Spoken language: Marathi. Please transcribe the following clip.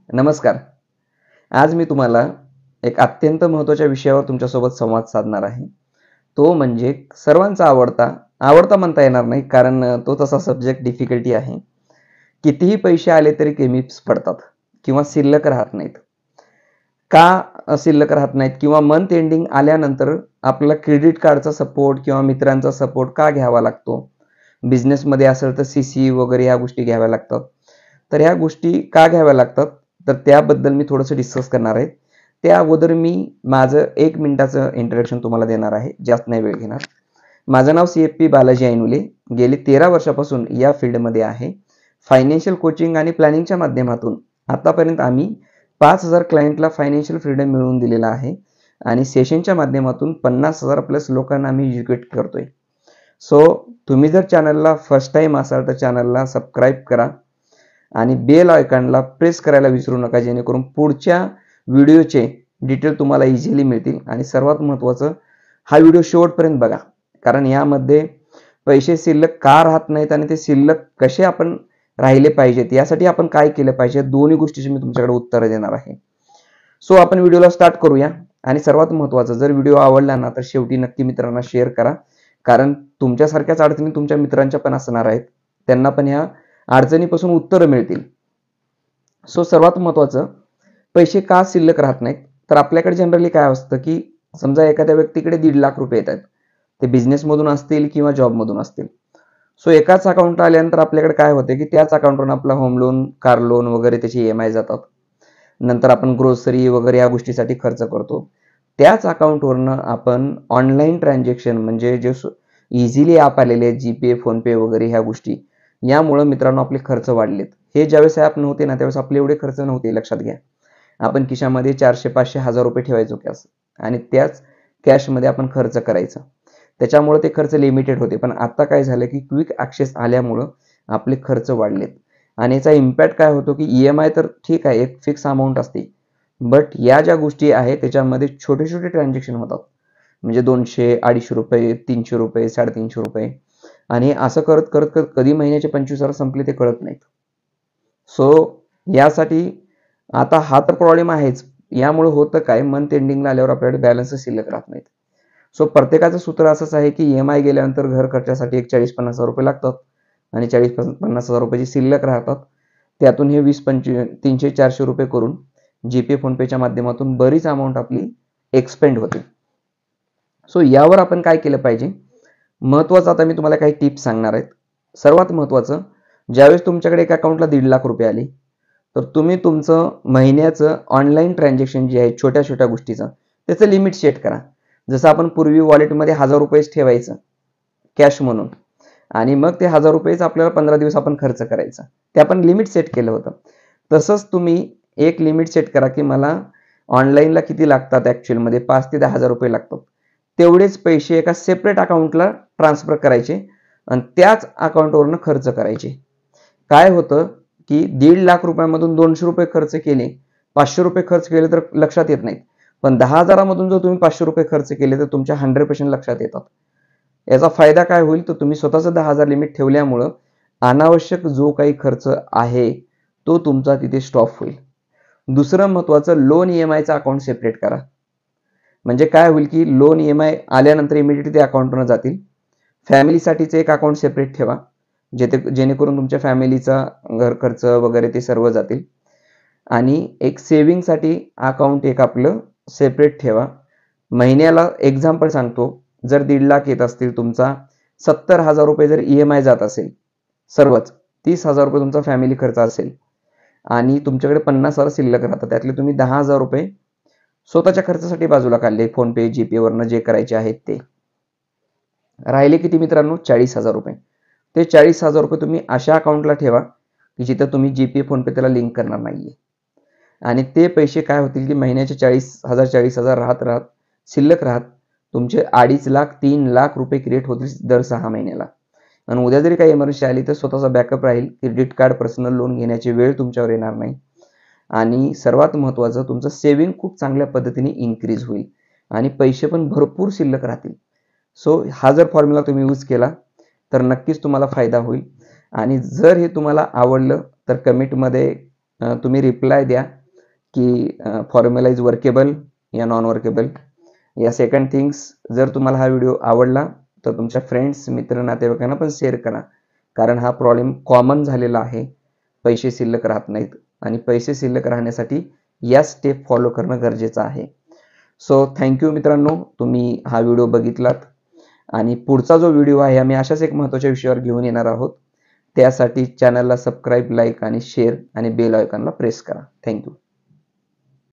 नमस्कार. आज मी तुम्हाला एक अत्यंत महत्त्वाच्या विषयावर तुमच्यासोबत संवाद साधणार आहे. तो म्हणजे सर्वांचा आवडता म्हणता येणार नाही कारण तो तसा सब्जेक्ट डिफिकल्टी आहे. कितीही पैसे आले तरी कमीच पडतात किंवा शिल्लक राहत नाहीत. का शिल्लक राहत नाहीत किंवा मंथ एंडिंग आल्यानंतर आपला क्रेडिट कार्डचा सपोर्ट किंवा मित्रांचा सपोर्ट का घ्यावा लागतो? बिझनेसमध्ये असेल तर सी वगैरे ह्या गोष्टी घ्याव्या लागतात. तर ह्या गोष्टी का घ्याव्या लागतात? तर त्याबद्दल मी थोडंसं डिस्कस करणार आहे. त्या अगोदर मी माझं 1 मिनिटाचं इंट्रोडक्शन तुम्हाला देणार आहे. जास्त नाही वेळ घेणार. माझं नाव सी बालाजी ऐनुले. गेली 13 वर्षापासून या फील्डमध्ये आहे. फायनान्शियल कोचिंग आणि प्लॅनिंगच्या माध्यमातून आतापर्यंत आम्ही 5,000 क्लायंटला फायनान्शियल फ्रीडम मिळवून दिलेला आहे आणि सेशनच्या माध्यमातून 50,000 प्लस लोकांना आम्ही एज्युकेट करतोय. सो तुम्ही जर चॅनलला फर्स्ट टाइम असाल तर चॅनलला सबस्क्राईब करा आणि बेल आयकॉनला प्रेस करायला विसरू नका, जेणेकरून पुढच्या व्हिडिओचे डिटेल तुम्हाला इझिली मिळतील. आणि सर्वात महत्त्वाचं, हा व्हिडिओ शेवटपर्यंत बघा, कारण यामध्ये पैसे शिल्लक का राहत नाहीत आणि ते शिल्लक कसे आपण राहिले पाहिजेत, यासाठी आपण काय केलं पाहिजे, दोन्ही गोष्टीची मी तुमच्याकडे उत्तरं देणार आहे. सो आपण व्हिडिओला स्टार्ट करूया. आणि सर्वात महत्त्वाचं, जर व्हिडिओ आवडला ना तर शेवटी नक्की मित्रांना शेअर करा, कारण तुमच्यासारख्याच अडचणी तुमच्या मित्रांच्या पण असणार आहेत, त्यांना पण ह्या अडचणीपासून उत्तरं मिळतील. सो सर्वात महत्त्वाचं, पैसे का शिल्लक राहत नाहीत? तर आपल्याकडे जनरली काय असतं की समजा एखाद्या व्यक्तीकडे 1.5 लाख रुपये येत आहेत, ते बिझनेसमधून असतील किंवा जॉबमधून असतील. सो एकाच अकाउंटला आल्यानंतर आपल्याकडे काय होते की त्याच अकाउंटवरून आपला होम लोन, कार लोन वगैरे त्याचे EMI जातात. नंतर आपण ग्रोसरी वगैरे या गोष्टीसाठी खर्च करतो. त्याच अकाउंटवरनं आपण ऑनलाईन ट्रान्झॅक्शन म्हणजे जे इझिली ॲप आलेले आहेत, जीपे, फोनपे वगैरे ह्या गोष्टी, यामुळं मित्रांनो आपले खर्च वाढलेत. हे ज्यावेळेस ॲप नव्हते ना त्यावेळेस आपले एवढे खर्च नव्हते, लक्षात घ्या. आपण खिशामध्ये 400, 500, 1000 रुपये ठेवायचो कॅश, आणि त्याच कॅशमध्ये आपण खर्च करायचा. त्याच्यामुळे ते खर्च लिमिटेड होते. पण आता काय झालं की क्विक ॲक्सेस आल्यामुळं आपले खर्च वाढलेत. आणि याचा इम्पॅक्ट काय होतो की EMI तर ठीक आहे, एक फिक्स अमाऊंट असते, बट या ज्या गोष्टी आहेत त्याच्यामध्ये छोटे छोटे ट्रान्झॅक्शन होतात. म्हणजे 200, 250 रुपये, 300 रुपये, 350 रुपये, आणि असं करत करत करत कधी महिन्याचे 25,000 संपले ते कळत नाहीत. सो यासाठी आता हा तर प्रॉब्लेम आहेच. यामुळे होतं काय, मंथ एंडिंगला आल्यावर आपल्याकडे बॅलन्स शिल्लक राहत नाहीत. सो प्रत्येकाचं सूत्र असंच आहे की EMI गेल्यानंतर घर खर्चासाठी एक 40-50 हजार रुपये लागतात आणि 40-50 हजार रुपयाची शिल्लक राहतात. त्यातून हे 20-25, 300-400 रुपये करून जीपे, फोनपेच्या माध्यमातून बरीच अमाऊंट आपली एक्सपेंड होते. सो यावर आपण काय केलं पाहिजे? महत्त्वाचं आता मी तुम्हाला काही टिप्स सांगणार आहेत. सर्वात महत्त्वाचं, ज्यावेळेस तुमच्याकडे एका अकाउंटला 1.5 लाख रुपये आले, तर तुम्ही तुमचं महिन्याचं ऑनलाईन ट्रान्झॅक्शन जे आहे छोट्या छोट्या गोष्टीचं, त्याचं लिमिट सेट करा. जसं आपण पूर्वी वॉलेटमध्ये 1000 रुपयेच ठेवायचं कॅश म्हणून, आणि मग ते 1000 रुपयेच आपल्याला 15 दिवस आपण खर्च करायचा, ते आपण लिमिट सेट केलं होतं. तसंच तुम्ही एक लिमिट सेट करा की मला ऑनलाईनला किती लागतात, ॲक्च्युअलमध्ये 5 ते 10 हजार रुपये लागतात. तेवढेच पैसे एका सेपरेट अकाउंटला ट्रान्सफर करायचे आणि त्याच अकाउंटवरून खर्च करायचे. काय होतं की 1.5 लाख रुपयामधून 200 रुपये खर्च केले, 500 रुपये खर्च केले तर लक्षात येत नाहीत. पण 10,000 मधून जर तुम्ही 500 रुपये खर्च केले तर तुमच्या 100% लक्षात येतात. याचा फायदा काय होईल, तर तुम्ही स्वतःचं 10,000 लिमिट ठेवल्यामुळं अनावश्यक जो काही खर्च आहे तो तुमचा तिथे स्टॉप होईल. दुसरं महत्त्वाचं, लोन EMIचं अकाउंट सेपरेट करा. म्हणजे काय होईल की लोन EMI आल्यानंतर इमिडिएटली ते अकाउंटवरून जातील. फॅमिलीसाठीचं एक अकाउंट सेपरेट ठेवा, जेणेकरून तुमच्या फॅमिलीचा घर खर्च वगैरे ते सर्व जातील. आणि एक सेव्हिंगसाठी अकाउंट एक आपलं सेपरेट ठेवा. महिन्याला एक्झाम्पल सांगतो, जर 1.5 लाख येत असतील, तुमचा 70,000 रुपये जर EMI जात असेल सर्वच, 30,000 रुपये तुमचा फॅमिली खर्च असेल आणि तुमच्याकडे 50,000 शिल्लक राहतात, त्यातले तुम्ही 10,000 रुपये स्वतःच्या खर्चासाठी बाजूला काढले, फोनपे, जीपेवरनं जे करायचे आहेत ते. राहिले किती मित्रांनो? 40,000 रुपये. ते 40,000 रुपये तुम्ही अशा अकाउंटला ठेवा की जिथं तुम्ही जीपे, फोनपे त्याला लिंक करणार नाहीये. आणि ते पैसे काय होतील की महिन्याचे 40,000 राहत राहत शिल्लक राहत तुमचे 2.5 लाख, 3 लाख रुपये क्रिएट होतील दर 6 महिन्याला. आणि उद्या जरी काही इमर्जन्सी आली तर स्वतःचा बॅकअप राहील. क्रेडिट कार्ड, पर्सनल लोन घेण्याची वेळ तुमच्यावर येणार नाही. आणि सर्वात महत्त्वाचं, तुमचं सेव्हिंग खूप चांगल्या पद्धतीने इन्क्रीज होईल आणि पैसे पण भरपूर शिल्लक राहतील. सो हा जर फॉर्म्युला तुम्ही यूज केला तर नक्कीच तुम्हाला फायदा होईल. आणि जर हे तुम्हाला आवडलं तर कमेंटमध्ये तुम्ही रिप्लाय द्या की फॉर्म्युला इज वर्केबल या नॉन वर्केबल. या सेकंड थिंग्स, जर तुम्हाला हा व्हिडिओ आवडला तर तुमच्या फ्रेंड्स, मित्र, नातेवाईकांना पण शेअर करा, कारण हा प्रॉब्लेम कॉमन झालेला आहे. पैसे शिल्लक राहत नाहीत आणि पैसे शिल्लक राहण्यासाठी या स्टेप फॉलो करणं गरजेचं आहे. सो थँक्यू मित्रांनो, तुम्ही हा व्हिडिओ बघितलात. आणि पुढचा जो व्हिडिओ आहे आम्ही अशाच एक महत्त्वाच्या विषयावर घेऊन येणार आहोत. त्यासाठी चॅनलला सबस्क्राईब, लाईक आणि शेअर आणि बेल आयकॉनला प्रेस करा. थँक्यू.